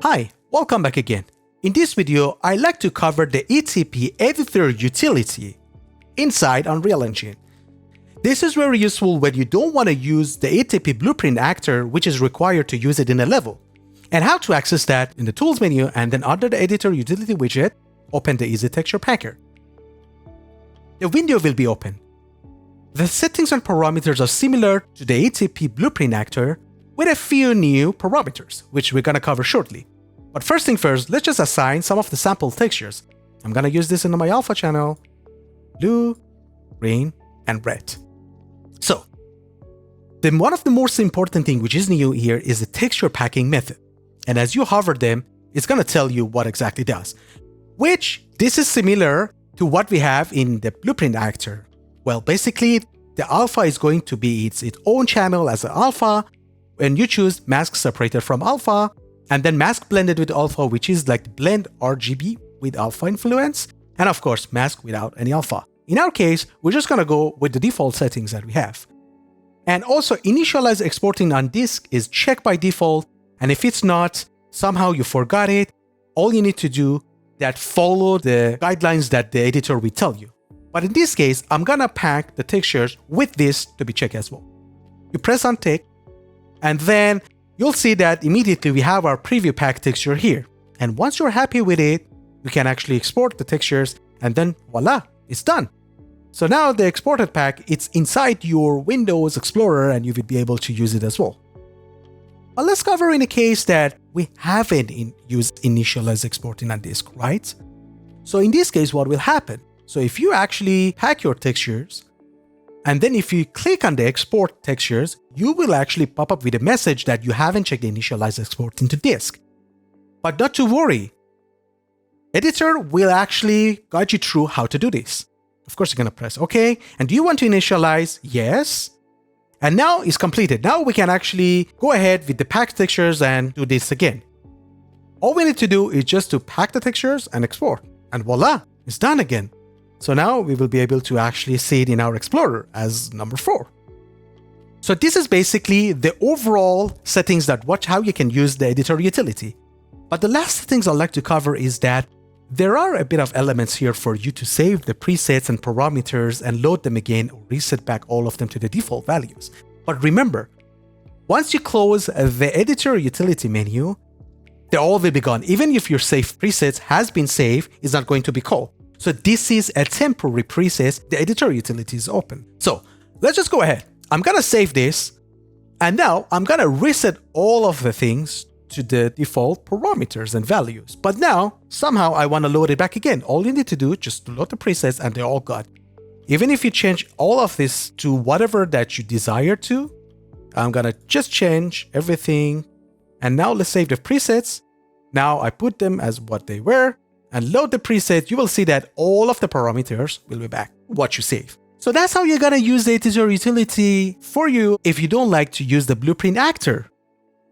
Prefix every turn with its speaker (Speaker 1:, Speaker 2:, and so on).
Speaker 1: Hi, welcome back again. In this video, I'd like to cover the ATP editor utility inside Unreal Engine. This is very useful when you don't want to use the ATP blueprint actor, which is required to use it in a level. And how to access that in the Tools menu, and then under the Editor Utility widget, open the Easy Texture Packer. The window will be open. The settings and parameters are similar to the ATP blueprint actor with a few new parameters, which we're going to cover shortly. But first thing first, let's just assign some of the sample textures. I'm going to use this in my alpha channel: blue, green, and red. So, one of the most important thing which is new here is the texture packing method. And as you hover them, it's going to tell you what exactly it does. Which, this is similar to what we have in the blueprint actor. Well, basically, the alpha is going to be its own channel as an alpha, and you choose mask separated from alpha, and then mask blended with alpha, which is like blend RGB with alpha influence, and of course, mask without any alpha. In our case, we're just going to go with the default settings that we have. And also, initialize exporting on disk is checked by default, and if it's not, somehow you forgot it, all you need to do that follow the guidelines that the editor will tell you. But in this case, I'm gonna pack the textures with this to be checked as well. You press on tick, and then you'll see that immediately we have our preview pack texture here. And once you're happy with it, you can actually export the textures, and then voila, it's done. So now the exported pack, it's inside your Windows Explorer, and you will be able to use it as well. But let's cover in a case that we haven't used initialize exporting on disk, right? So in this case, what will happen? So if you actually pack your textures, and then if you click on the export textures, you will actually pop up with a message that you haven't checked the initialize export into disk. But not to worry. Editor will actually guide you through how to do this. Of course, you're going to press OK. And do you want to initialize? Yes. And now it's completed. Now we can actually go ahead with the pack textures and do this again. All we need to do is just to pack the textures and export. And voila, it's done again. So now we will be able to actually see it in our Explorer as number 4. So this is basically the overall settings that how you can use the editor utility. But the last things I'd like to cover is that there are a bit of elements here for you to save the presets and parameters and load them again or reset back all of them to the default values. But remember, once you close the editor utility menu, they all will be gone. Even if your saved presets has been saved, it's not going to be called. So this is a temporary preset. The editor utility is open. So let's just go ahead. I'm going to save this. And now I'm going to reset all of the things to the default parameters and values. But now, somehow I want to load it back again. All you need to do is just to load the presets and they're all gone. Even if you change all of this to whatever that you desire to, I'm going to just change everything. And now let's save the presets. Now I put them as what they were and load the preset. You will see that all of the parameters will be back, what you save. So that's how you're going to use the editor utility for you if you don't like to use the blueprint actor.